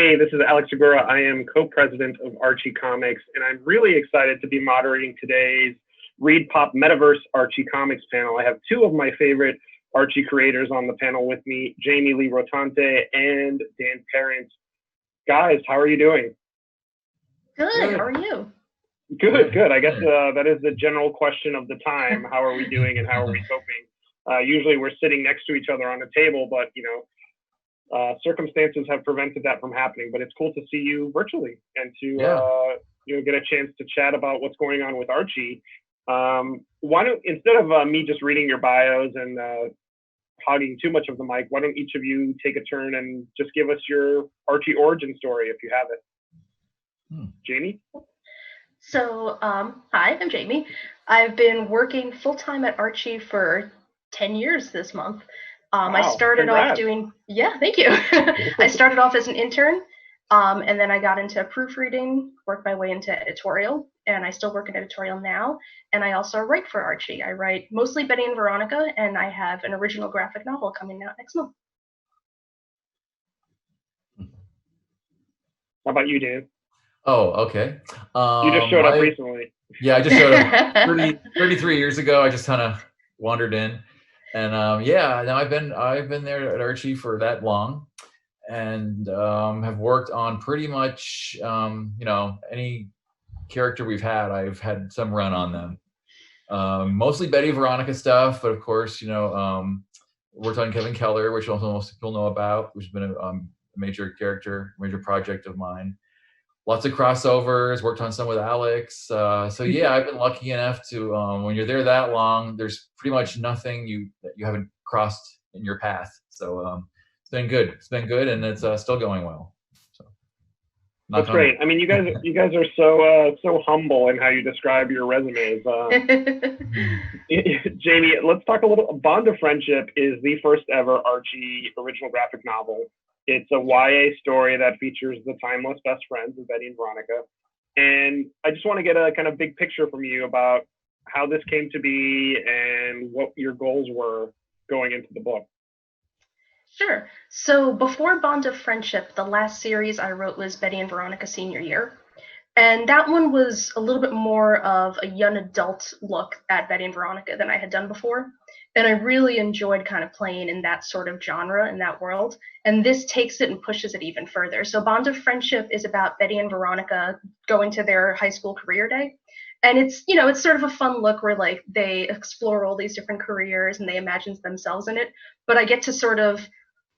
Hey, this is Alex Segura. I am co-president of Archie Comics, and I'm really excited to be moderating today's Read Pop Metaverse Archie Comics panel. I have two of my favorite Archie creators on the panel with me, Jamie Lee Rotante and Dan Parent. Guys, how are you doing? Good. How are you? Good, good. I guess that is the general question of the time. How are we doing and how are we coping? Usually we're sitting next to each other on a table, but circumstances have prevented that from happening. But it's cool to see you virtually and to get a chance to chat about what's going on with Archie. Why don't, instead of me just reading your bios and hogging too much of the mic, why don't each of you take a turn and just give us your Archie origin story if you have it? Jamie? So, hi, I'm Jamie. I've been working full-time at Archie for 10 years this month. Wow, I started congrats. off doing, thank you. I started off as an intern, and then I got into proofreading, worked my way into editorial, and I still work in editorial now. And I also write for Archie. I write mostly Betty and Veronica, and I have an original graphic novel coming out next month. How about you, Dan? Oh, okay. You just showed up recently. Yeah, I just showed up 33 years ago. I just kind of wandered in, and now I've been there at Archie for that long, and have worked on pretty much any character we've had. I've had some run on them. Mostly Betty Veronica stuff, but of course, worked on Kevin Keller, which also most people know about, which has been a major project of mine. Lots of crossovers, worked on some with Alex. So yeah, I've been lucky enough to, when you're there that long, there's pretty much nothing that you haven't crossed in your path. So it's been good. It's been good, and it's still going well. So that's great. I mean, you guys are so humble in how you describe your resumes. Jamie, let's talk a little. Bond of Friendship is the first ever Archie original graphic novel. It's a YA story that features the timeless best friends of Betty and Veronica. And I just want to get a kind of big picture from you about how this came to be and what your goals were going into the book. Sure. So before Bond of Friendship, the last series I wrote was Betty and Veronica Senior Year. And that one was a little bit more of a young adult look at Betty and Veronica than I had done before. And I really enjoyed kind of playing in that sort of genre, in that world. And this takes it and pushes it even further. So Bond of Friendship is about Betty and Veronica going to their high school career day. And it's sort of a fun look where like they explore all these different careers and they imagine themselves in it. But I get to sort of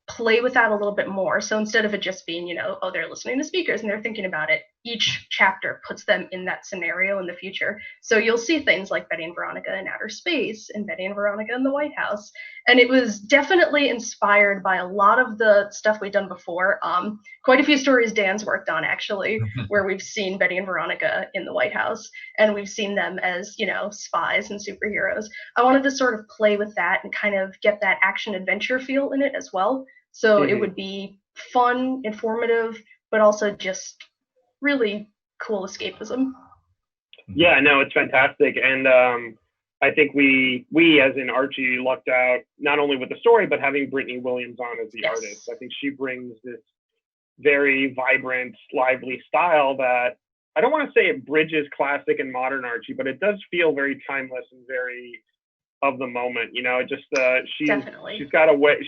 play with that a little bit more. So instead of it just being, they're listening to speakers and they're thinking about it, each chapter puts them in that scenario in the future. So you'll see things like Betty and Veronica in outer space and Betty and Veronica in the White House. And it was definitely inspired by a lot of the stuff we've done before. Quite a few stories Dan's worked on, actually, where we've seen Betty and Veronica in the White House and we've seen them as, spies and superheroes. I wanted to sort of play with that and kind of get that action adventure feel in it as well. So it would be fun, informative, but also just really cool escapism. Yeah, no, it's fantastic. And I think we as in Archie lucked out not only with the story, but having Brittany Williams on as the artist. I think she brings this very vibrant, lively style that I don't want to say it bridges classic and modern Archie, but it does feel very timeless and very of the moment. It just she's got a way.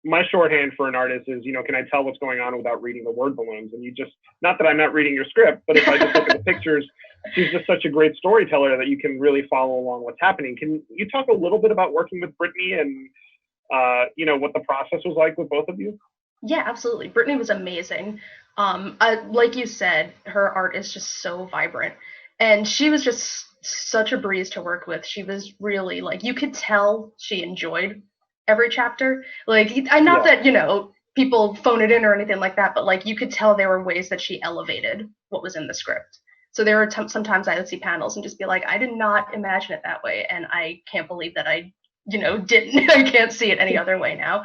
My shorthand for an artist is, can I tell what's going on without reading the word balloons? And not that I'm not reading your script, but if I just look at the pictures, she's just such a great storyteller that you can really follow along what's happening. Can you talk a little bit about working with Brittany and, what the process was like with both of you? Yeah, absolutely. Brittany was amazing. Like you said, her art is just so vibrant. And she was just such a breeze to work with. She was really you could tell she enjoyed every chapter. That people phone it in or anything like that, but you could tell there were ways that she elevated what was in the script. So there were sometimes I would see panels and just be like, I did not imagine it that way, and I can't believe that I didn't. I can't see it any other way now.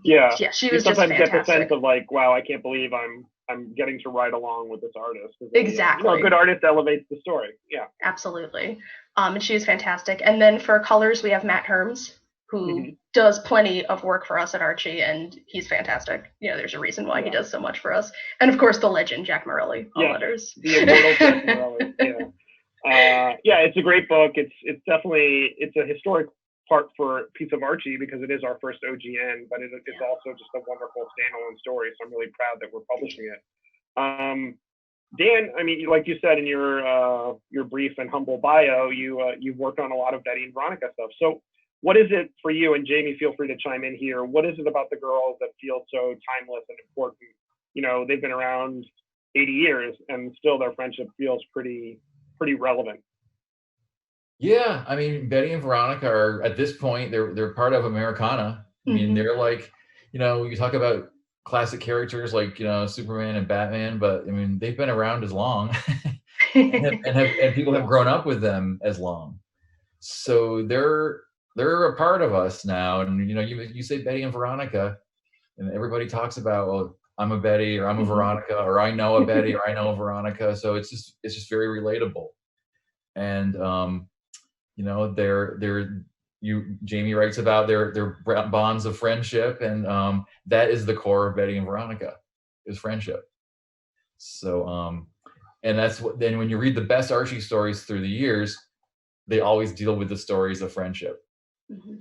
She was just fantastic. Sometimes get the sense of wow, I can't believe I'm getting to ride along with this artist. Exactly. A good artist elevates the story. Yeah, absolutely. And she was fantastic. And then for colors, we have Matt Herms, who does plenty of work for us at Archie, and he's fantastic. You know, there's a reason why he does so much for us. And of course, the legend, Jack Morelli, all letters. The immortal Jack Morelli, it's a great book. It's definitely, it's a historic piece of Archie because it is our first OGN, but it's also just a wonderful standalone story. So I'm really proud that we're publishing it. Dan, I mean, like you said in your brief and humble bio, you've worked on a lot of Betty and Veronica stuff. So what is it for you, and Jamie, feel free to chime in here, what is it about the girls that feels so timeless and important? You know, they've been around 80 years and still their friendship feels pretty relevant. Yeah, I mean, Betty and Veronica are, at this point, they're part of Americana. I mean, they're like, you know, you talk about classic characters like, you know, Superman and Batman, but I mean, they've been around as long and people have grown up with them as long. So they're a part of us now. And, you know, you say Betty and Veronica and everybody talks about, well, I'm a Betty or I'm a Veronica, or I know a Betty or I know a Veronica. So it's just very relatable. And, you know, Jamie writes about their bonds of friendship, and that is the core of Betty and Veronica, is friendship. So, and that's what, then when you read the best Archie stories through the years, they always deal with the stories of friendship.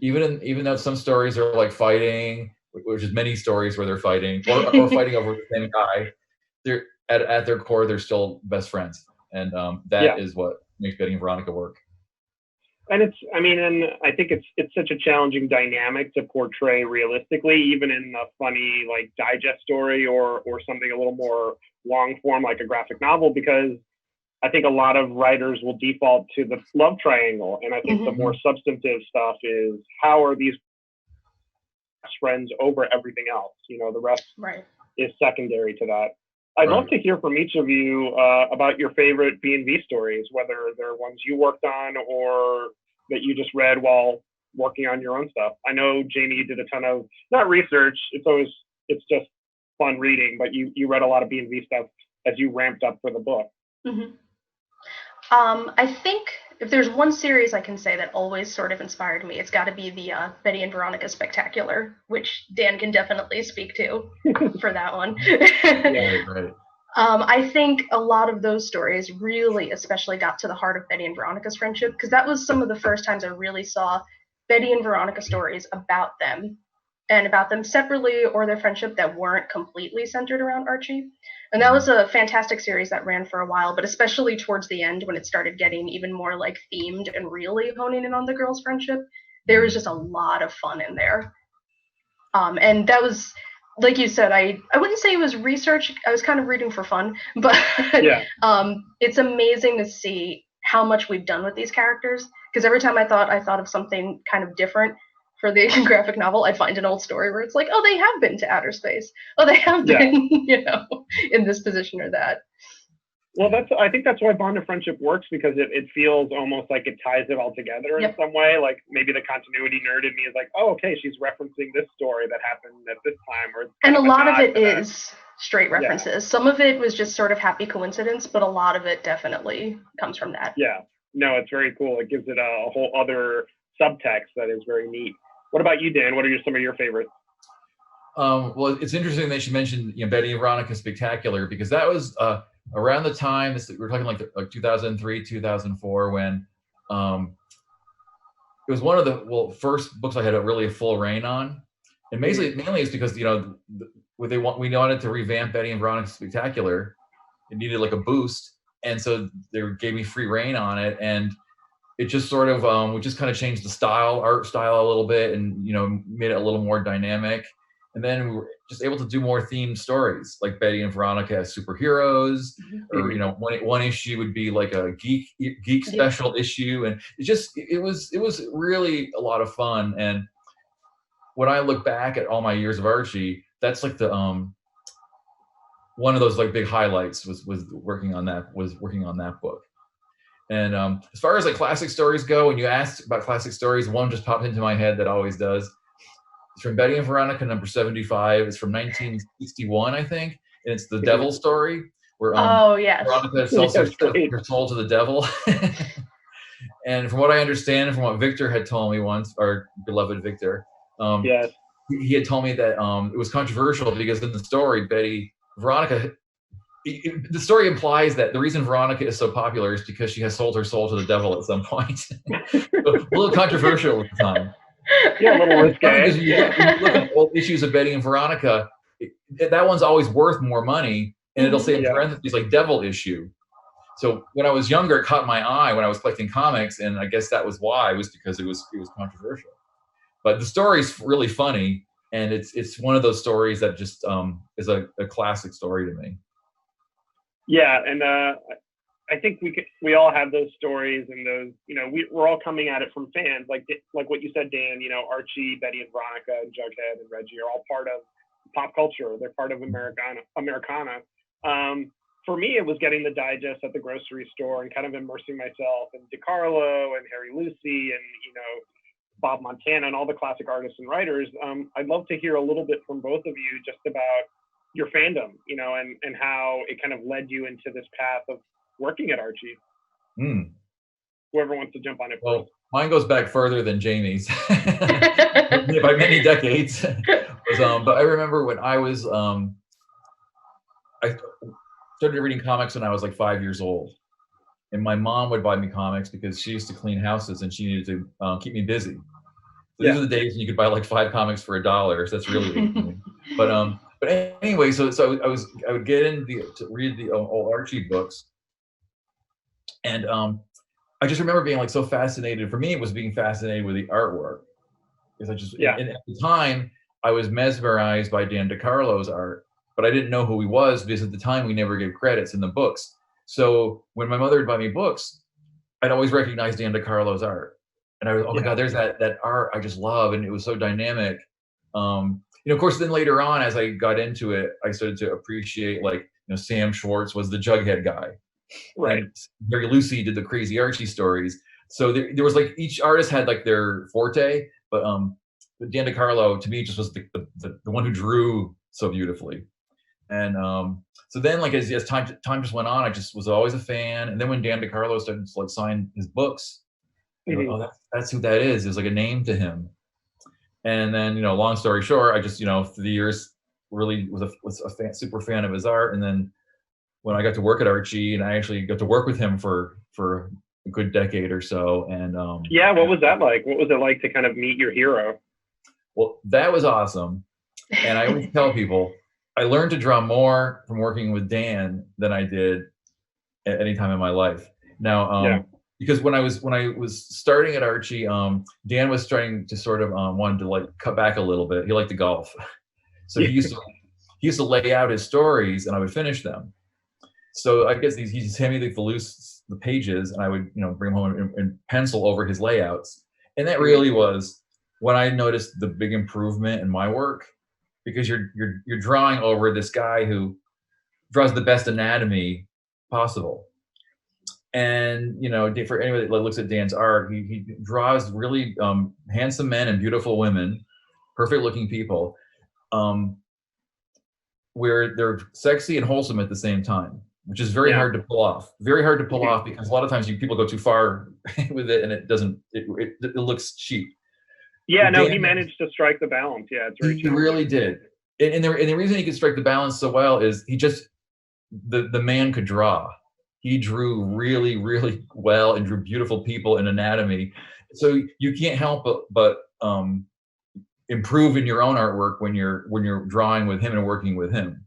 Even though some stories are like fighting, which is many stories where they're fighting or fighting over the same guy, they're at their core, they're still best friends. And that is what makes Betty and Veronica work. And and I think it's such a challenging dynamic to portray realistically, even in a funny like digest story or something a little more long form like a graphic novel, because I think a lot of writers will default to the love triangle. And I think the more substantive stuff is, how are these friends over everything else? You know, the rest is secondary to that. I'd love to hear from each of you about your favorite B&V stories, whether they're ones you worked on or that you just read while working on your own stuff. I know, Jamie, you did a ton of, not research, it's just fun reading, but you read a lot of B&V stuff as you ramped up for the book. I think if there's one series I can say that always sort of inspired me, it's got to be the Betty and Veronica Spectacular, which Dan can definitely speak to for that one. I think a lot of those stories really especially got to the heart of Betty and Veronica's friendship, because that was some of the first times I really saw Betty and Veronica stories about them, and about them separately or their friendship that weren't completely centered around Archie. And that was a fantastic series that ran for a while, but especially towards the end when it started getting even more like themed and really honing in on the girls' friendship, there was just a lot of fun in there. And that was, like you said, I wouldn't say it was research. I was kind of reading for fun, but it's amazing to see how much we've done with these characters, because every time I thought of something kind of different for the graphic novel, I'd find an old story where it's like, oh, they have been to outer space. Oh, they have been, you know, in this position or that. Well, I think that's why Bond of Friendship works, because it feels almost like it ties it all together in some way. Like maybe the continuity nerd in me is like, oh, okay, she's referencing this story that happened at this time. And a lot of it is straight references. Some of it was just sort of happy coincidence, but a lot of it definitely comes from that. Yeah, no, it's very cool. It gives it a whole other subtext that is very neat. What about you, Dan? What are some of your favorites? Well, it's interesting that you mentioned, you know, Betty and Veronica Spectacular, because that was around the time, we're talking like 2003, 2004, when it was one of the first books I had a full reign on, and mainly it's because, you know, we wanted to revamp Betty and Veronica Spectacular. It needed like a boost, and so they gave me free reign on it, and it just sort of we just kind of changed the art style a little bit, and, you know, made it a little more dynamic. And then we were just able to do more themed stories, like Betty and Veronica as superheroes, or, you know, one issue would be like a geek special issue, and it was really a lot of fun. And when I look back at all my years of Archie, that's like the one of those like big highlights was working on that book. And as far as like classic stories go, when you asked about classic stories, one just popped into my head that always does. It's from Betty and Veronica, number 75. It's from 1961, I think, and it's the Devil story, where Veronica sells her soul to the devil. And from what I understand, and from what Victor had told me once, our beloved Victor, Yes. he had told me that it was controversial because in the story, Betty Veronica, the story implies that the reason Veronica is so popular is because she has sold her soul to the devil at some point. A little controversial at the time. Yeah, a little risque. Because when you look at old issues of Betty and Veronica, that one's always worth more money, and it'll say in parentheses like devil issue. So when I was younger, it caught my eye when I was collecting comics, and I guess that was why. It was because it was controversial. But the story's really funny, and it's one of those stories that just is a classic story to me. Yeah, and I think we all have those stories, and those, you know, we're all coming at it from fans, like what you said, Dan. You know, Archie, Betty and Veronica, and Jughead and Reggie are all part of pop culture. They're part of Americana. For me, it was getting the digest at the grocery store and kind of immersing myself in DiCarlo and Harry Lucy and, you know, Bob Montana and all the classic artists and writers. I'd love to hear a little bit from both of you just about your fandom, you know, and how it kind of led you into this path of working at Archie. Whoever wants to jump on it first. Well, mine goes back further than Jamie's by many decades. But I remember when I was, I started reading comics when I was like 5 years old. And my mom would buy me comics because she used to clean houses and she needed to keep me busy. So these are the days when you could buy like 5 comics for $1. So that's really but anyway, so I would get in to read the old Archie books, and I just remember being like so fascinated. For me, it was being fascinated with the artwork, because I just and at the time I was mesmerized by Dan DiCarlo's art, but I didn't know who he was because at the time we never gave credits in the books. So when my mother would buy me books, I'd always recognize Dan DiCarlo's art, and I was, oh my God, there's that art I just love, and it was so dynamic. You know, of course, then later on, as I got into it, I started to appreciate, like, you know, Sam Schwartz was the Jughead guy. Right. And Harry Lucy did the crazy Archie stories. So there was like, each artist had like their forte, but Dan DiCarlo to me just was the one who drew so beautifully. And so then, like, as time just went on, I just was always a fan. And then when Dan DiCarlo started to like sign his books, like, oh, that's who that is. There's like a name to him. And then, you know, long story short, I just, you know, through the years really was a super fan of his art. And then when I got to work at Archie, and I actually got to work with him for a good decade or so. And what was that like? What was it like to kind of meet your hero? Well, that was awesome. And I always tell people, I learned to draw more from working with Dan than I did at any time in my life. Now, because when I was starting at Archie, Dan was starting to sort of wanted to like cut back a little bit. He liked to golf, so he used to lay out his stories, and I would finish them. So I guess he just handed me the pages, and I would, you know, bring them home and pencil over his layouts. And that really was when I noticed the big improvement in my work, because you're drawing over this guy who draws the best anatomy possible. And, you know, for anybody that looks at Dan's art, he draws really handsome men and beautiful women, perfect looking people, where they're sexy and wholesome at the same time, which is very hard to pull off. Very hard to pull off, because a lot of times people go too far with it, and it looks cheap. Yeah, no, he managed to strike the balance. Yeah, it's very he really did. And the reason he could strike the balance so well is he just, the man could draw. He drew really, really well and drew beautiful people and anatomy. So you can't help but improve in your own artwork when you're drawing with him and working with him.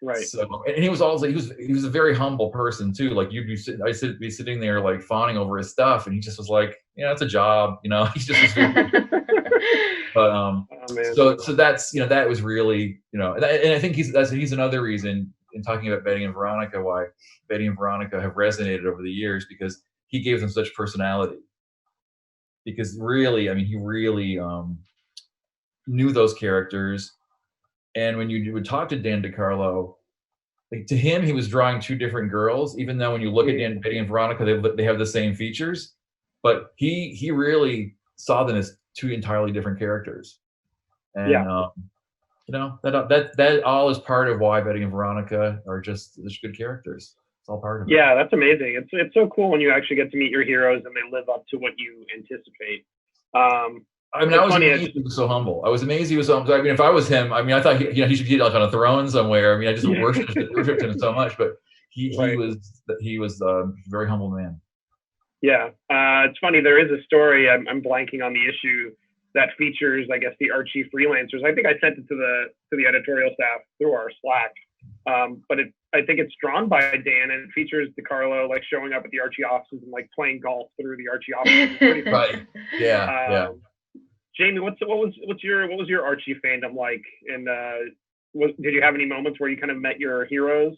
Right. So, and he was also, he was a very humble person too. Like I'd be sitting there like fawning over his stuff, and he just was like, yeah, it's a job, you know. He's just was very, but so that's, you know, that was really, you know, and I think he's another reason, in talking about Betty and Veronica, why Betty and Veronica have resonated over the years, because he gave them such personality. Because really, I mean, he really knew those characters. And when you would talk to Dan DiCarlo, like, to him, he was drawing two different girls, even though when you look at Betty and Veronica, they have the same features. But he really saw them as two entirely different characters. And you know, that all is part of why Betty and Veronica are just such good characters. It's all part of it. Yeah, that's amazing. It's so cool when you actually get to meet your heroes and they live up to what you anticipate. I mean, I was amazed he was so humble. I was amazed he was so humble. I mean, if I was him, I mean, I thought he should be like on a throne somewhere. I mean, I just worshipped him so much. But he was a very humble man. Yeah, it's funny. There is a story. I'm blanking on the issue that features, I guess, the Archie freelancers. I think I sent it to the editorial staff through our Slack. But I think it's drawn by Dan, and it features DiCarlo like showing up at the Archie offices and like playing golf through the Archie offices. It's pretty funny. Yeah. Jamie, what was your Archie fandom like? And did you have any moments where you kind of met your heroes?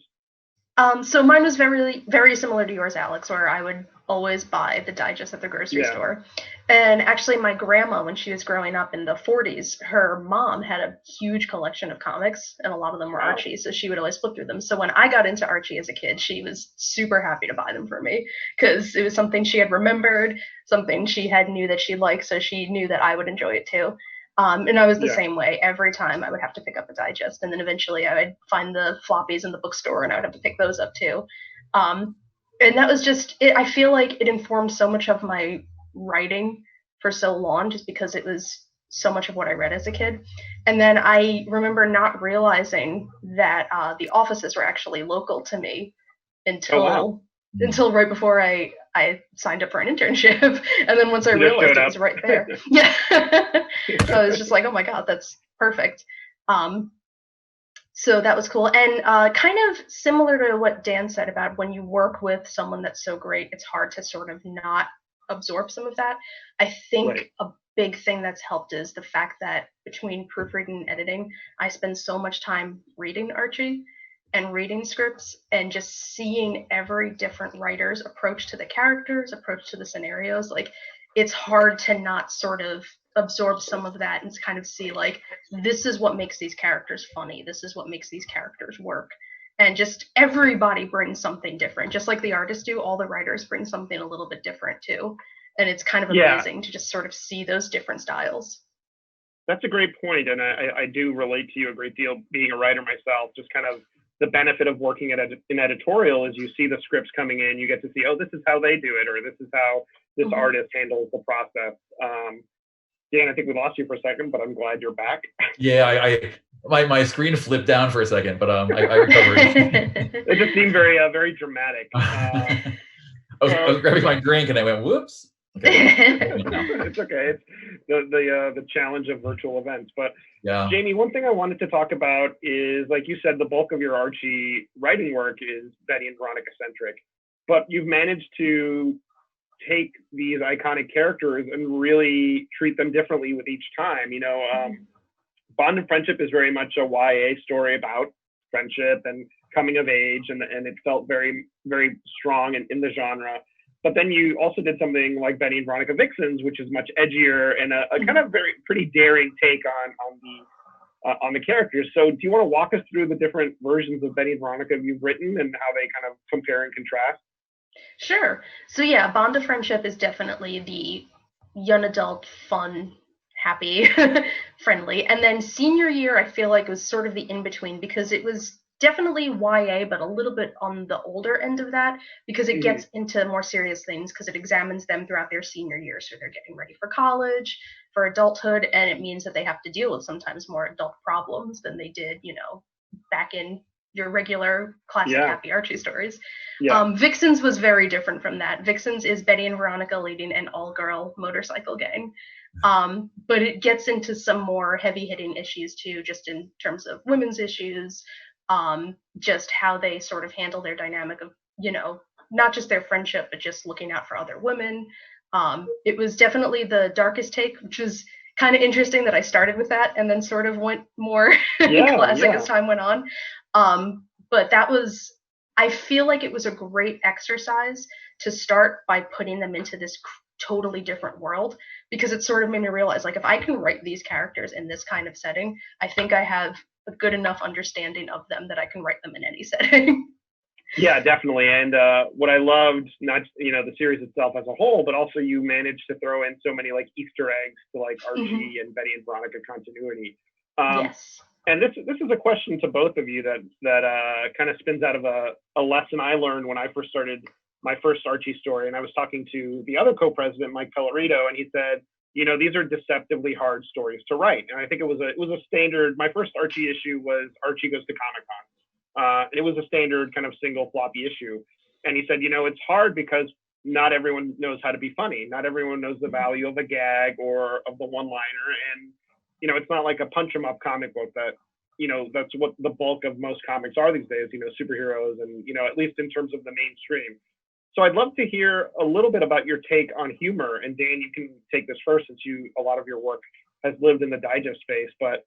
So mine was very, very similar to yours, Alex, where I would always buy the digest at the grocery store. And actually, my grandma, when she was growing up in the 40s, her mom had a huge collection of comics, and a lot of them were Archie, so she would always flip through them. So when I got into Archie as a kid, she was super happy to buy them for me, because it was something she had remembered, something she had knew that she liked, so she knew that I would enjoy it too. And I was the same way. Every time I would have to pick up a digest, and then eventually I would find the floppies in the bookstore, and I would have to pick those up too. And that was just it. I feel like it informed so much of my writing for so long, just because it was so much of what I read as a kid. And then I remember not realizing that the offices were actually local to me until right before I signed up for an internship. And then once I realized it was right there. Yeah. So I was just like, oh my God, that's perfect. So that was cool. And kind of similar to what Dan said about when you work with someone that's so great, it's hard to sort of not absorb some of that. I think a big thing that's helped is the fact that between proofreading and editing, I spend so much time reading Archie and reading scripts and just seeing every different writer's approach to the characters, approach to the scenarios. Like, it's hard to not sort of absorb some of that and kind of see, like, this is what makes these characters funny. This is what makes these characters work. And just everybody brings something different. Just like the artists do, all the writers bring something a little bit different too. And it's kind of amazing to just sort of see those different styles. That's a great point. And I do relate to you a great deal, being a writer myself. Just kind of the benefit of working in editorial is you see the scripts coming in, you get to see, oh, this is how they do it, or this is how this artist handles the process. Dan, I think we lost you for a second, but I'm glad you're back. Yeah, my screen flipped down for a second, but I recovered. It just seemed very dramatic. I was grabbing my drink and I went, whoops. It's okay. It's the challenge of virtual events. But Jamie, one thing I wanted to talk about is, like you said, the bulk of your Archie writing work is Betty and Veronica centric, but you've managed to take these iconic characters and really treat them differently with each time. You know, Bond and Friendship is very much a YA story about friendship and coming of age, and it felt very, very strong in the genre. But then you also did something like Betty and Veronica Vixens, which is much edgier and a kind of pretty daring take on the characters. So do you want to walk us through the different versions of Betty and Veronica you've written and how they kind of compare and contrast? Sure. So yeah, Bond of Friendship is definitely the young adult, fun, happy, friendly. And then senior year, I feel like was sort of the in-between, because it was definitely YA, but a little bit on the older end of that, because it gets into more serious things, because it examines them throughout their senior year. So they're getting ready for college, for adulthood, and it means that they have to deal with sometimes more adult problems than they did, you know, back in your regular classic happy Archie stories. Vixens was very different from that. Vixens is Betty and Veronica leading an all-girl motorcycle gang. But it gets into some more heavy-hitting issues too, just in terms of women's issues, just how they sort of handle their dynamic of, you know, not just their friendship, but just looking out for other women. It was definitely the darkest take, which was kind of interesting that I started with that and then sort of went more classic as time went on. But that was, I feel like it was a great exercise to start by putting them into this totally different world, because it sort of made me realize, like, if I can write these characters in this kind of setting, I think I have a good enough understanding of them that I can write them in any setting. Yeah, definitely. And what I loved, not, you know, the series itself as a whole, but also you managed to throw in so many like Easter eggs to like Archie and Betty and Veronica continuity. Yes. And this is a question to both of you that kind of spins out of a lesson I learned when I first started my first Archie story. And I was talking to the other co-president, Mike Pellerito, and he said, these are deceptively hard stories to write. And I think it was a standard. My first Archie issue was Archie Goes to Comic-Con. It was a standard kind of single floppy issue. And he said, it's hard because not everyone knows how to be funny. Not everyone knows the value of a gag or of the one-liner. And it's not like a punch 'em up comic book that, that's what the bulk of most comics are these days, superheroes and, at least in terms of the mainstream. So I'd love to hear a little bit about your take on humor. And Dan, you can take this first since a lot of your work has lived in the digest space. But,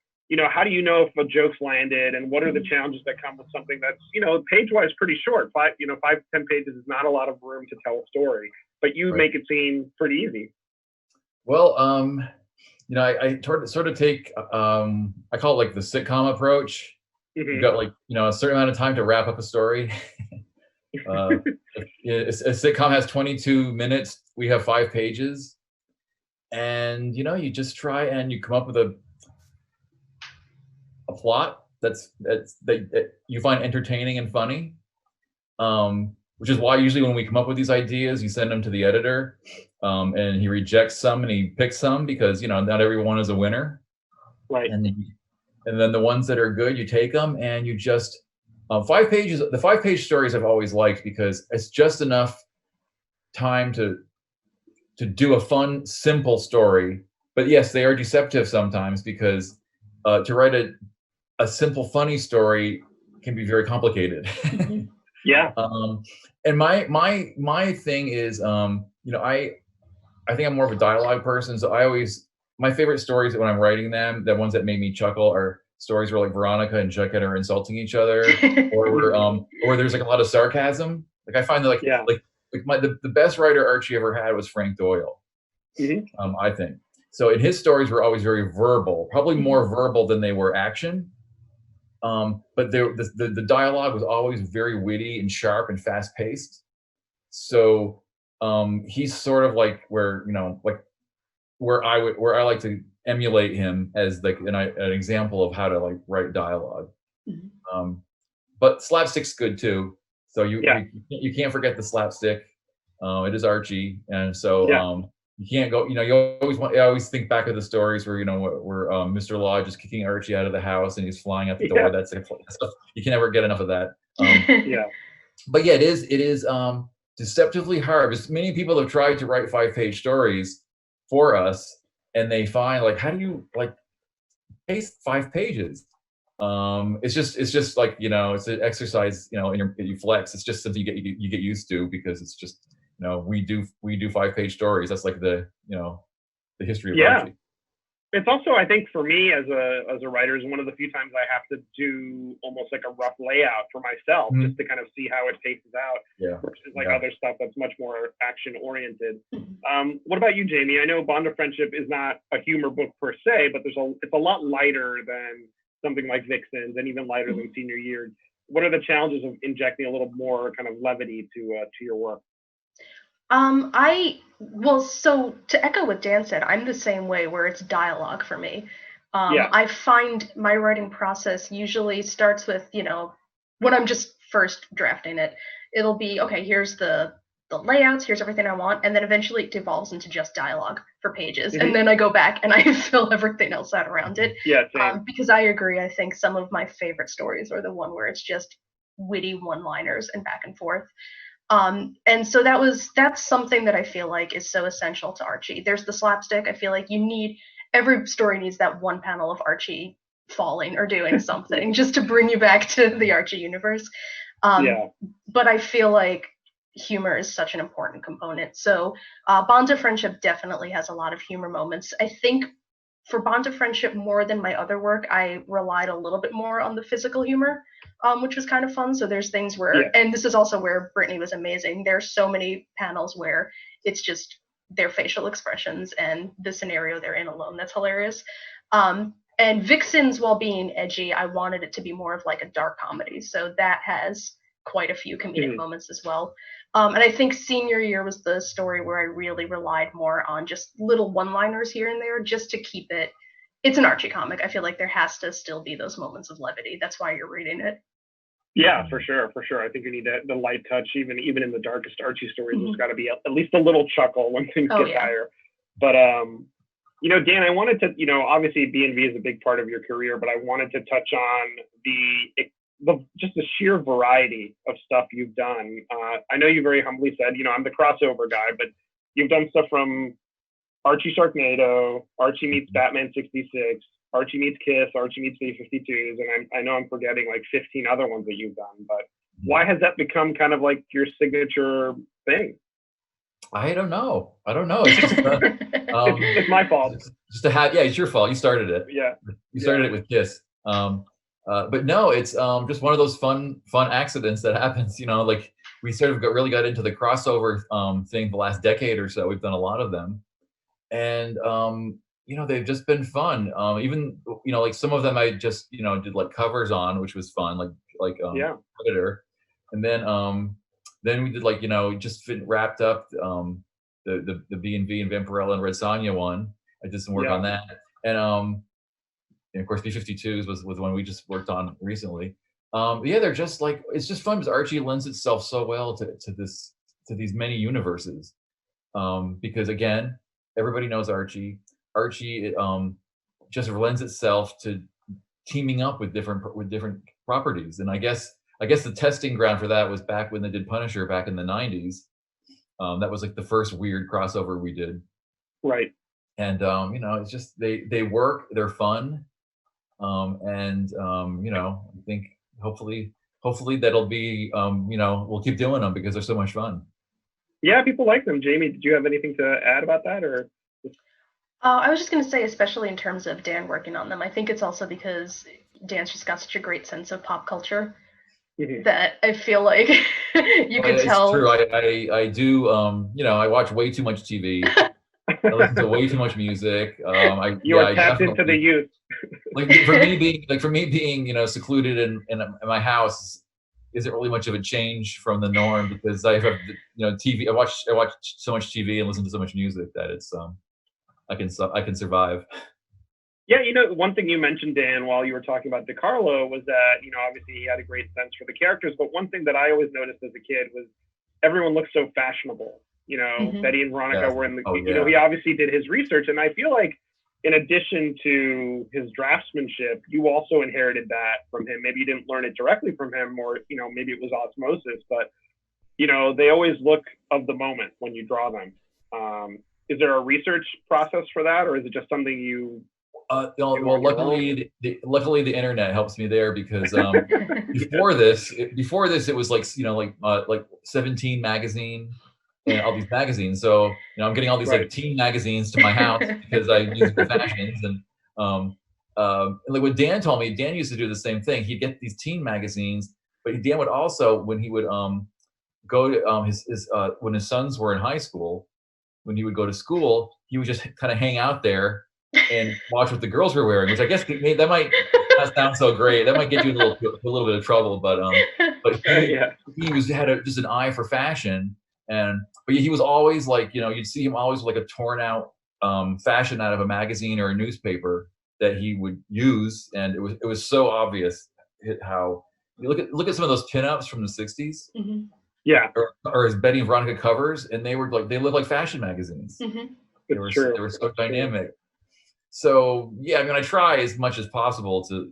how do you know if a joke's landed and what are the challenges that come with something that's, page-wise pretty short? 5 to 10 pages is not a lot of room to tell a story, but you make it seem pretty easy. Well, I sort of take, I call it like the sitcom approach. Mm-hmm. You've got like, a certain amount of time to wrap up a story. A sitcom has 22 minutes. We have 5 pages. And, you just try and you come up with a plot that you find entertaining and funny. Which is why usually when we come up with these ideas, you send them to the editor, and he rejects some and he picks some because, not everyone is a winner. Right. And then the ones that are good, you take them and you just, 5 pages, the 5-page stories I've always liked because it's just enough time to do a fun, simple story. But yes, they are deceptive sometimes because to write a simple, funny story can be very complicated. Yeah. And my thing is, I think I'm more of a dialogue person. So my favorite stories when I'm writing them, the ones that made me chuckle are stories where like Veronica and Jughead are insulting each other, or there's like a lot of sarcasm. Like I find that the best writer Archie ever had was Frank Doyle. Mm-hmm. I think. So, and his stories were always very verbal, probably more verbal than they were action. But the dialogue was always very witty and sharp and fast paced. So he's sort of like where I like to emulate him as like an example of how to like write dialogue. Mm-hmm. But slapstick's good too. So you can't forget the slapstick. It is Archie, and so you can't go. I always think back of the stories where where Mr. Lodge is kicking Archie out of the house and he's flying out the door. That's you can never get enough of that. But yeah, it is deceptively hard. Because many people have tried to write 5-page stories for us, and they find like, how do you like pace 5 pages? It's just like it's an exercise. You flex. It's just something you get used to because it's just. We do 5-page stories. That's like the history of Archie. It's also, I think, for me as a writer, is one of the few times I have to do almost like a rough layout for myself, just to kind of see how it paces out. Versus like other stuff that's much more action oriented. What about you, Jamie? I know Bond of Friendship is not a humor book per se, but it's a lot lighter than something like Vixens and even lighter than Senior Year. What are the challenges of injecting a little more kind of levity to your work? So to echo what Dan said, I'm the same way where it's dialogue for me. I find my writing process usually starts with, when I'm just first drafting it, it'll be, okay, here's the layouts, here's everything I want, and then eventually it devolves into just dialogue for pages. Mm-hmm. And then I go back and I fill everything else out around it. Yeah, same. Because I agree, I think some of my favorite stories are the one where it's just witty one-liners and back and forth. And so that's something that I feel like is so essential to Archie. There's the slapstick. I feel like every story needs that one panel of Archie falling or doing something just to bring you back to the Archie universe. But I feel like humor is such an important component. So Bond of Friendship definitely has a lot of humor moments. I think for Bond of Friendship, more than my other work, I relied a little bit more on the physical humor, which was kind of fun. So there's things where, and this is also where Brittany was amazing. There's so many panels where it's just their facial expressions and the scenario they're in alone. That's hilarious. And Vixens, while being edgy, I wanted it to be more of like a dark comedy. So that has quite a few comedic moments as well. And I think Senior Year was the story where I really relied more on just little one-liners here and there just to keep it it's an Archie comic. I feel like there has to still be those moments of levity. That's why you're reading it. Yeah, for sure. I think you need the light touch, even in the darkest Archie stories. Mhm. There's got to be at least a little chuckle when things get dire. But Dan, I wanted to, obviously B&V is a big part of your career, but I wanted to touch on just the sheer variety of stuff you've done. I know you very humbly said, I'm the crossover guy, but you've done stuff from Archie Sharknado, Archie meets Batman 66, Archie meets Kiss, Archie meets B-52s, and I know I'm forgetting like 15 other ones that you've done, but why has that become kind of like your signature thing? I don't know. It's just it's my fault. Just to have, it's your fault. You started it. Yeah. You started it with Kiss. But no, it's just one of those fun accidents that happens. Like we sort of really got into the crossover thing the last decade or so. We've done a lot of them, and they've just been fun. Even like some of them I just did like covers on, which was fun. Like Predator, and then we did like just wrapped up the B&V and Vampirella and Red Sonja one. I did some work on that, and of course B-52s was the one we just worked on recently. They're just like, it's just fun because Archie lends itself so well to these many universes. Because again, everybody knows Archie. Archie just lends itself to teaming up with different properties, and I guess the testing ground for that was back when they did Punisher back in the 90s. That was like the first weird crossover we did. Right. And it's just they work, they're fun. And I think hopefully that'll be we'll keep doing them because they're so much fun. Yeah, people like them. Jamie, did you have anything to add about that, or? I was just going to say, especially in terms of Dan working on them, I think it's also because Dan's just got such a great sense of pop culture. Mm-hmm. That I feel like you can tell. It's true. I do. I watch way too much TV. I listen to way too much music. You are tapped into the youth. For me being secluded in my house isn't really much of a change from the norm because I have TV. I watch so much TV and listen to so much music that it's I can survive. Yeah, one thing you mentioned, Dan, while you were talking about DeCarlo was that, obviously he had a great sense for the characters, but one thing that I always noticed as a kid was everyone looked so fashionable. Mm-hmm. Betty and Veronica were in the, he obviously did his research. And I feel like in addition to his draftsmanship, you also inherited that from him. Maybe you didn't learn it directly from him or, maybe it was osmosis, but, they always look of the moment when you draw them. Is there a research process for that, or is it just something you... Well, luckily the internet helps me there because before this it was like 17 magazine and all these magazines. So I'm getting all these like teen magazines to my house because I use the fashions and like what Dan told me. Dan used to do the same thing. He'd get these teen magazines, but Dan would also when he would go to his when his sons were in high school, when he would go to school, he would just kind of hang out there and watch what the girls were wearing, which I guess that might not sound so great. That might get you in a little bit of trouble, but he had just an eye for fashion, but he was always like, you'd see him always with like a torn out fashion out of a magazine or a newspaper that he would use, and it was so obvious how you look at some of those pinups from the 60s. Mm-hmm. Yeah, or his Betty and Veronica covers, and they looked like fashion magazines. Mm-hmm. They were so dynamic. So I try as much as possible to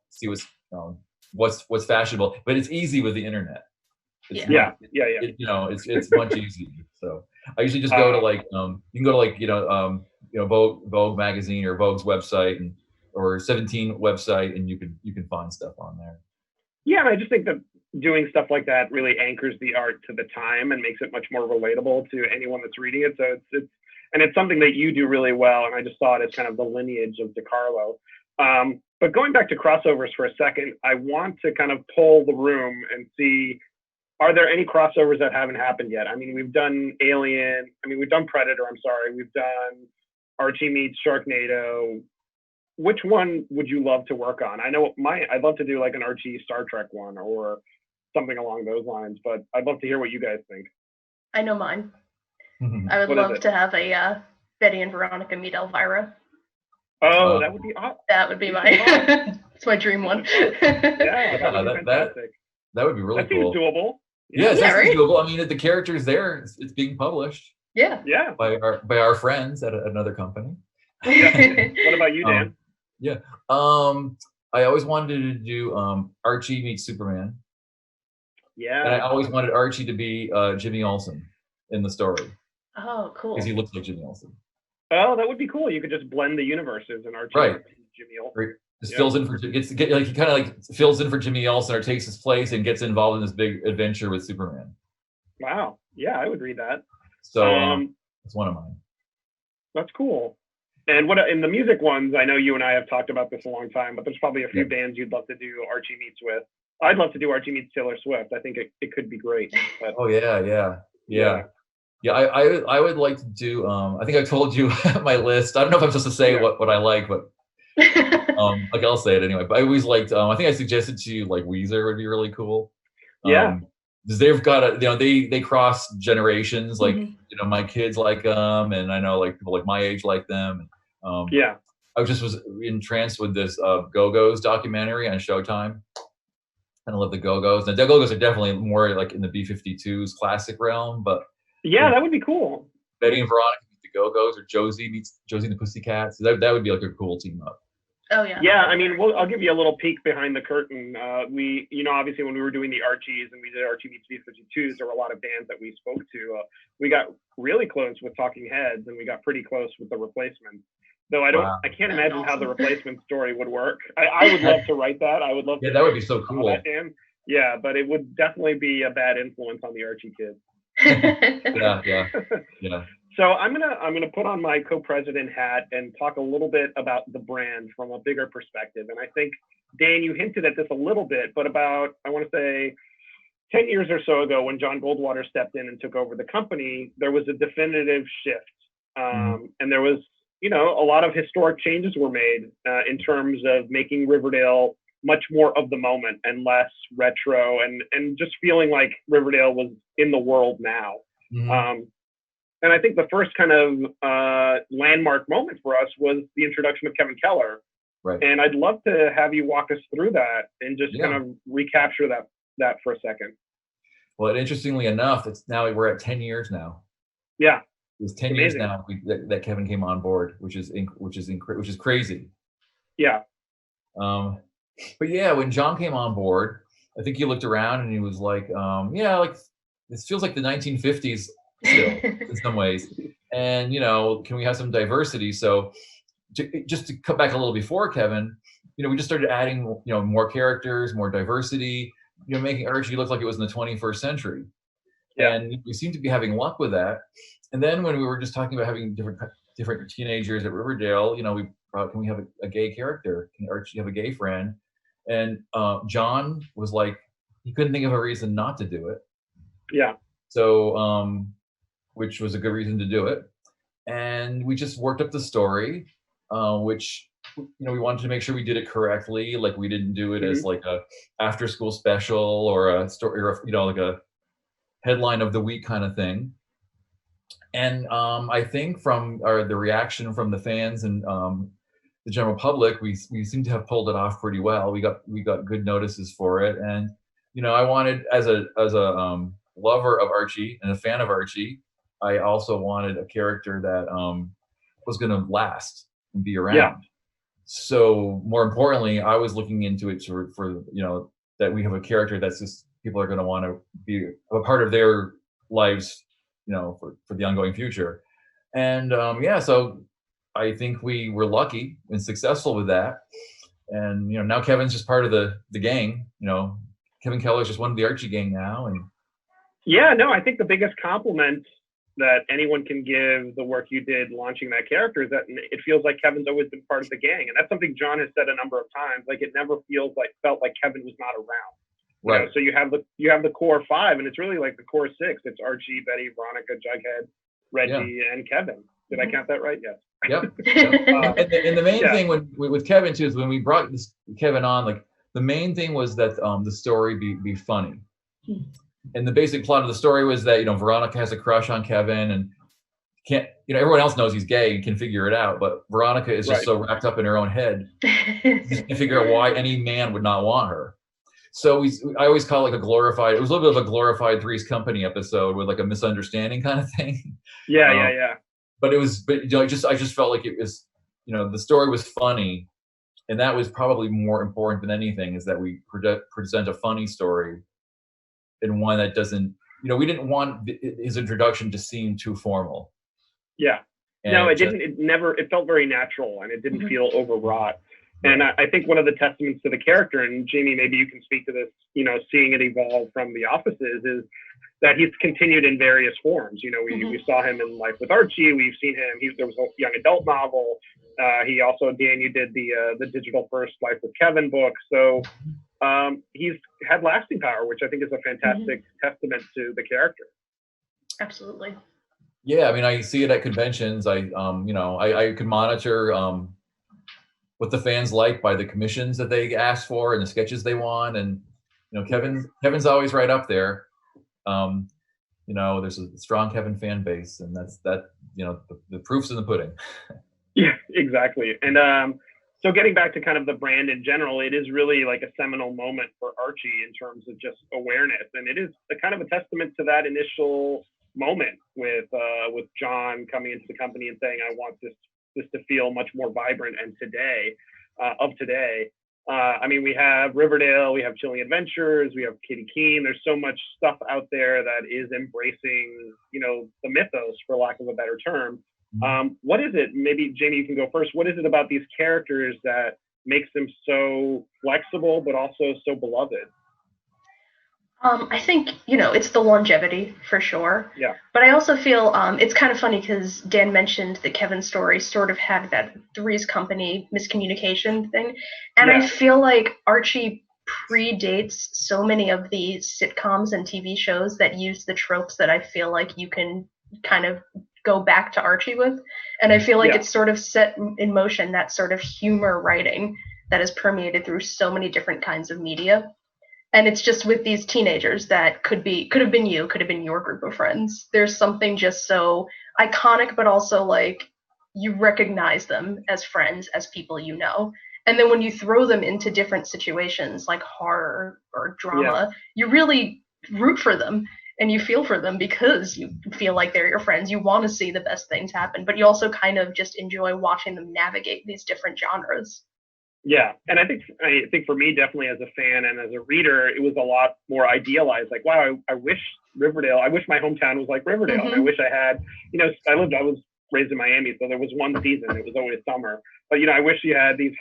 see what's fashionable, but it's easy with the internet. It's much easier. So I usually just go to like you can go to like Vogue magazine or Vogue's website or 17 website, and you can find stuff on there. Yeah, and I just think that doing stuff like that really anchors the art to the time and makes it much more relatable to anyone that's reading it. So it's something that you do really well, and I just saw it as kind of the lineage of DeCarlo. But going back to crossovers for a second, I want to kind of poll the room and see, are there any crossovers that haven't happened yet? I mean, we've done Alien. I mean, we've done Predator. I'm sorry. We've done Archie meets Sharknado. Which one would you love to work on? I know I'd love to do like an Archie Star Trek one or something along those lines, but I'd love to hear what you guys think. I know mine. I would love to have a Betty and Veronica meet Elvira. Oh, that would be awesome. That would be my it's my dream one. Yeah, that would be fantastic. That would be really cool. That seems doable. Yeah, that right? seems doable. I mean, the character's there. It's being published. Yeah. Yeah. By our friends at another company. Yeah. What about you, Dan? Yeah. I always wanted to do Archie meets Superman. Yeah. And I always wanted Archie to be Jimmy Olsen in the story. Oh, cool. Because he looks like Jimmy Olsen. Oh, that would be cool. You could just blend the universes and Archie right. Jimmy Olsen. Just fills in for he kind of like fills in for Jimmy Olsen or takes his place and gets involved in this big adventure with Superman. Wow. Yeah, I would read that. So it's one of mine. That's cool. And what in the music ones, I know you and I have talked about this a long time, but there's probably a few bands you'd love to do Archie meets with. I'd love to do Archie meets Taylor Swift. I think it could be great. But, oh yeah. I would like to do. I think I told you my list. I don't know if I'm supposed to say what I like, but like I'll say it anyway. But I always liked. I think I suggested to you like Weezer would be really cool. Because they've got they cross generations. Like my kids like them, and I know like people like my age like them. I was entranced with this Go-Go's documentary on Showtime. I love the Go-Go's. The Go-Go's are definitely more like in the B-52s classic realm, but that would be cool. Betty and Veronica meet the Go-Go's, or Josie meets Josie and the Pussycats. That would be like a cool team up. Oh yeah. Yeah, I mean, I'll give you a little peek behind the curtain. We, obviously when we were doing the Archies and we did Archie meets B-52s, there were a lot of bands that we spoke to. We got really close with Talking Heads, and we got pretty close with the Replacements. Though I can't imagine how the Replacement story would work. I would love to write that. I would love to. Yeah, that would be so cool. Yeah, but it would definitely be a bad influence on the Archie kids. yeah. So I'm gonna put on my co-president hat and talk a little bit about the brand from a bigger perspective. And I think, Dan, you hinted at this a little bit, but about, I want to say 10 years or so ago, when John Goldwater stepped in and took over the company, there was a definitive shift. And there was, a lot of historic changes were made in terms of making Riverdale much more of the moment and less retro, and just feeling like Riverdale was in the world now. And I think the first kind of landmark moment for us was the introduction of Kevin Keller. Right. And I'd love to have you walk us through that and just kind of recapture that for a second. Well, interestingly enough, we're at 10 years now. Yeah. It was 10 years now that Kevin came on board, which is crazy. Yeah. But yeah, when John came on board, I think he looked around and he was like, like this feels like the 1950s still in some ways. And, can we have some diversity? So just to cut back a little before Kevin, we just started adding, more characters, more diversity, making Archie look like it was in the 21st century. Yeah. And we seem to be having luck with that. And then when we were just talking about having different teenagers at Riverdale, we can we have a gay character? Can Archie have a gay friend? And John was like, he couldn't think of a reason not to do it. Yeah. So, which was a good reason to do it. And we just worked up the story, which, we wanted to make sure we did it correctly. Like we didn't do it as like a after school special or a story, or, like a headline of the week kind of thing. And I think from the reaction from the fans and the general public, we seem to have pulled it off pretty well. We got good notices for it, and I wanted, as a lover of Archie and a fan of Archie, I also wanted a character that was going to last and be around. Yeah. So more importantly, I was looking into it for that we have a character that's just people are going to want to be a part of their lives, for the ongoing future. And so I think we were lucky and successful with that. And now Kevin's just part of the gang. Kevin Keller's just one of the Archie gang now. And I think the biggest compliment that anyone can give the work you did launching that character is that it feels like Kevin's always been part of the gang. And that's something John has said a number of times. Like it never felt like Kevin was not around. Right. So you have the core five, and it's really like the core six. It's Archie, Betty, Veronica, Jughead, Reggie, and Kevin. Did I count that right? Yes. Yep. And the main thing with Kevin too is when we brought Kevin on, like the main thing was that the story be funny. And the basic plot of the story was that Veronica has a crush on Kevin, and can't, everyone else knows he's gay and can figure it out, but Veronica is just so wrapped up in her own head, she just can't figure out why any man would not want her. So I always call it like it was a little bit of a glorified Three's Company episode with like a misunderstanding kind of thing. Yeah. But I just felt like it was, the story was funny, and that was probably more important than anything, is that we present a funny story, and one that doesn't, we didn't want his introduction to seem too formal. Yeah. And no, it didn't. It felt very natural, and it didn't feel overwrought. And I think one of the testaments to the character, and Jamie, maybe you can speak to this, seeing it evolve from The Offices, is that he's continued in various forms. We saw him in Life with Archie. We've seen him. There was a young adult novel. He also, Dan, you did the digital first Life with Kevin book. So he's had lasting power, which I think is a fantastic testament to the character. Absolutely. Yeah, I mean, I see it at conventions. I can monitor what the fans like by the commissions that they ask for and the sketches they want, and Kevin's always right up there. There's a strong Kevin fan base, and that's the proof's in the pudding. Yeah, exactly. And so getting back to kind of the brand in general, it is really like a seminal moment for Archie in terms of just awareness, and it is a kind of a testament to that initial moment with John coming into the company and saying, I want this to feel much more vibrant and today. I mean, we have Riverdale, we have Chilling Adventures, we have Kitty Keene. There's so much stuff out there that is embracing, the mythos, for lack of a better term. What is it? Maybe Jamie, you can go first. What is it about these characters that makes them so flexible, but also so beloved? I think, it's the longevity for sure. Yeah. But I also feel it's kind of funny because Dan mentioned that Kevin's story sort of had that Three's Company miscommunication thing. And I feel like Archie predates so many of the sitcoms and TV shows that use the tropes that I feel like you can kind of go back to Archie with. And I feel like it's sort of set in motion that sort of humor writing that has permeated through so many different kinds of media. And it's just with these teenagers that could have been your group of friends. There's something just so iconic, but also like you recognize them as friends, as people you know. And then when you throw them into different situations like horror or drama, you really root for them and you feel for them because you feel like they're your friends. You want to see the best things happen, but you also kind of just enjoy watching them navigate these different genres. Yeah, and I think for me, definitely as a fan and as a reader, it was a lot more idealized. Like, wow, I wish Riverdale. I wish my hometown was like Riverdale. And I wish I had, I was raised in Miami, so there was one season. It was always summer. But I wish you had these,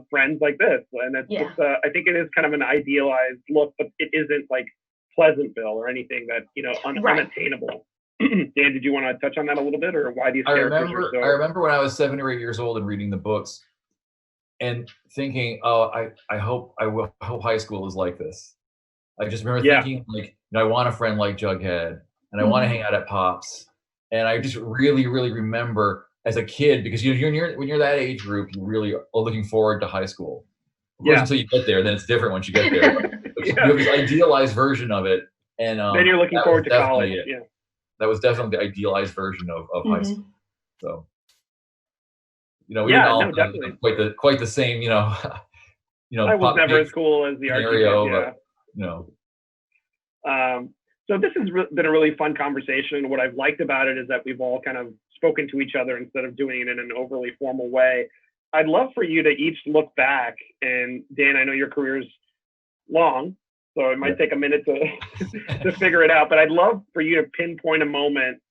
friends like this. And it's just, I think it is kind of an idealized look, but it isn't like Pleasantville or anything that unattainable. Dan, did you want to touch on that a little bit, or why these characters are so? I remember when I was 7 or 8 years old and reading the books, and thinking, I hope high school is like this. I just remember thinking, like, I want a friend like Jughead, and I want to hang out at Pops. And I just really, really remember as a kid, because when you're that age group, you really are looking forward to high school. Of course, until you get there, then it's different once you get there. You have this idealized version of it, and then you're looking forward to college. Yeah, that was definitely the idealized version of high school. So. We didn't all have quite the same, I was never as cool as the Archie, so this has been a really fun conversation. What I've liked about it is that we've all kind of spoken to each other instead of doing it in an overly formal way. I'd love for you to each look back, and Dan, I know your career's long, so it might take a minute to figure it out, but I'd love for you to pinpoint a moment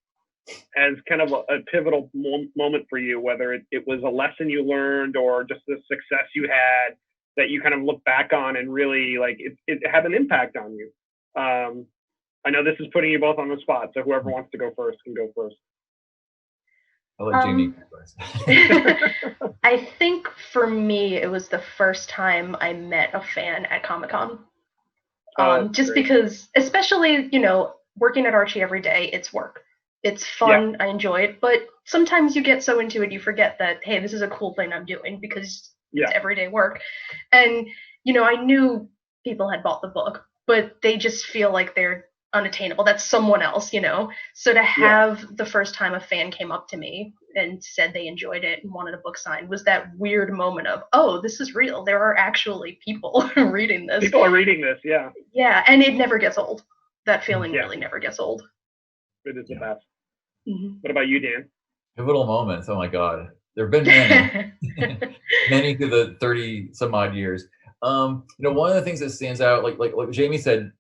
as kind of a pivotal moment for you, whether it was a lesson you learned or just the success you had that you kind of look back on and really like it had an impact on you. I know this is putting you both on the spot, so whoever wants to go first can go first. I'll let Jamie go first. I think for me, it was the first time I met a fan at Comic-Con. Just great. Because, especially, working at Archie every day, it's work. It's fun. I enjoy it. But sometimes you get so into it, you forget that, hey, this is a cool thing I'm doing because it's everyday work. And, I knew people had bought the book, but they just feel like they're unattainable. That's someone else, you know. So to have the first time a fan came up to me and said they enjoyed it and wanted a book signed was that weird moment of, oh, this is real. There are actually people reading this. People are reading this, yeah. Yeah, and it never gets old. That feeling really never gets old. It is the best. Mm-hmm. What about you, Dan? Pivotal moments. Oh my God, there have been many, many through the 30 some odd years. You know, one of the things that stands out, like Jamie said,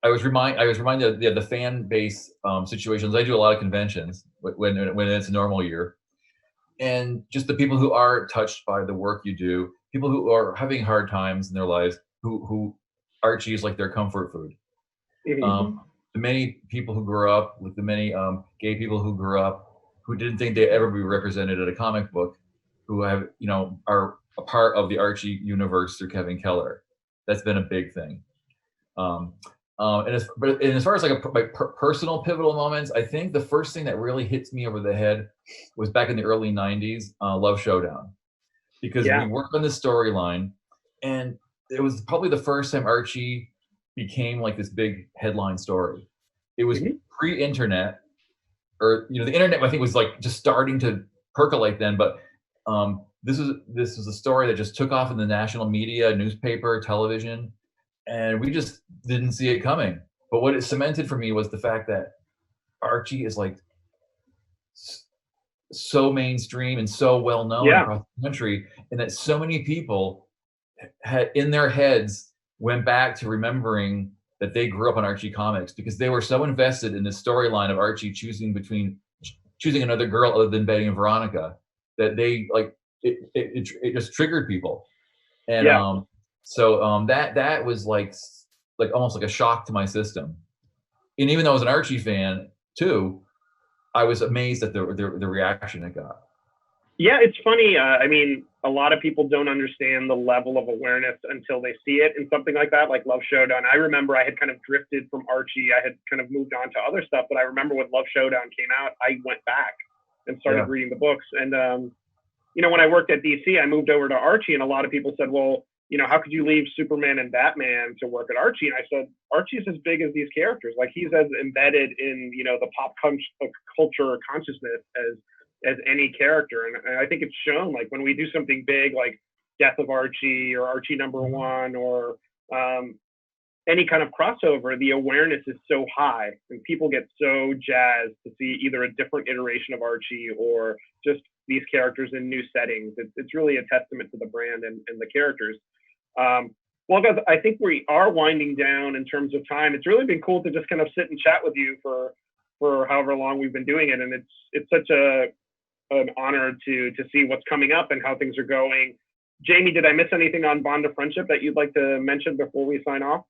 I was reminded of the fan base situations. I do a lot of conventions when it's a normal year, and just the people who are touched by the work you do, people who are having hard times in their lives, who Archie is like their comfort food. Mm-hmm. The many people who grew up, with the many gay people who grew up, who didn't think they'd ever be represented at a comic book, who have, you know, are a part of the Archie universe through Kevin Keller. That's been a big thing. And as far as like personal pivotal moments, I think the first thing that really hits me over the head was back in the early 90s, Love Showdown. Because we worked on this storyline, and it was probably the first time Archie became like this big headline story. It was pre-internet, or, you know, the internet I think was like just starting to percolate then, but this was a story that just took off in the national media, newspaper, television, and we just didn't see it coming. But what it cemented for me was the fact that Archie is like so mainstream and so well known across the country, and that so many people had in their heads went back to remembering that they grew up on Archie Comics because they were so invested in the storyline of Archie choosing another girl other than Betty and Veronica that they like it just triggered people. And that was like almost like a shock to my system. And even though I was an Archie fan too, I was amazed at the reaction it got. Yeah, it's funny. I mean, a lot of people don't understand the level of awareness until they see it in something like that, like Love Showdown. I remember I had kind of drifted from Archie. I had kind of moved on to other stuff, but I remember when Love Showdown came out, I went back and started reading the books. And, you know, when I worked at DC, I moved over to Archie, and a lot of people said, well, you know, how could you leave Superman and Batman to work at Archie? And I said, Archie's as big as these characters. Like, he's as embedded in, you know, the pop culture consciousness as any character. And I think it's shown, like, when we do something big like Death of Archie or Archie #1 or any kind of crossover, the awareness is so high and people get so jazzed to see either a different iteration of Archie or just these characters in new settings. It's really a testament to the brand and the characters. Well, guys, I think we are winding down in terms of time. It's really been cool to just kind of sit and chat with you for however long we've been doing it. And it's such an honor to see what's coming up and how things are going. Jamie, did I miss anything on Bond of Friendship that you'd like to mention before we sign off?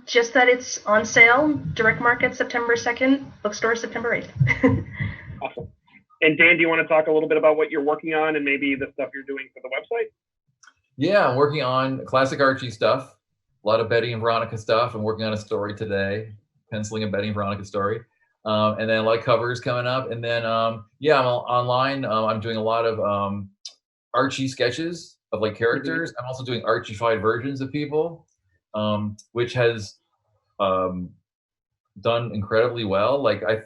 Just that it's on sale, direct market September 2nd, bookstore September 8th. Awesome. And Dan, do you want to talk a little bit about what you're working on and maybe the stuff you're doing for the website? Yeah, I'm working on classic Archie stuff, a lot of Betty and Veronica stuff. I'm working on a story today, penciling a Betty and Veronica story. And then a lot of covers coming up. And then, I'm online. I'm doing a lot of Archie sketches of like characters. I'm also doing Archie-fied versions of people, which has done incredibly well. Like I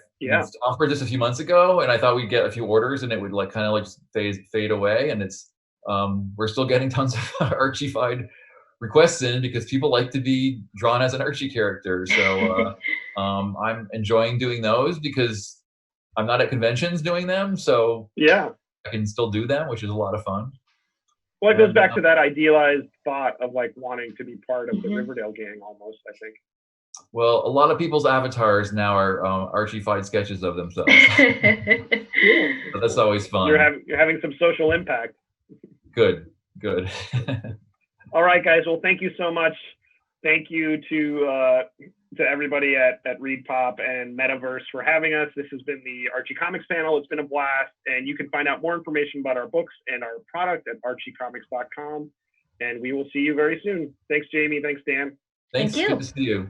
offered this a few months ago, and I thought we'd get a few orders, and it would like kind of like fade away. And it's we're still getting tons of Archie-fied requests in because people like to be drawn as an Archie character. So I'm enjoying doing those because I'm not at conventions doing them. So I can still do them, which is a lot of fun. Well, it goes back to that idealized thought of like wanting to be part of the Riverdale gang almost, I think. Well, a lot of people's avatars now are Archie-fied sketches of themselves. So that's always fun. You're having some social impact. Good. All right, guys. Well, thank you so much. Thank you to everybody at ReadPop and Metaverse for having us. This has been the Archie Comics panel. It's been a blast. And you can find out more information about our books and our product at archiecomics.com. And we will see you very soon. Thanks, Jamie. Thanks, Dan. Thanks. Thank you. Good to see you.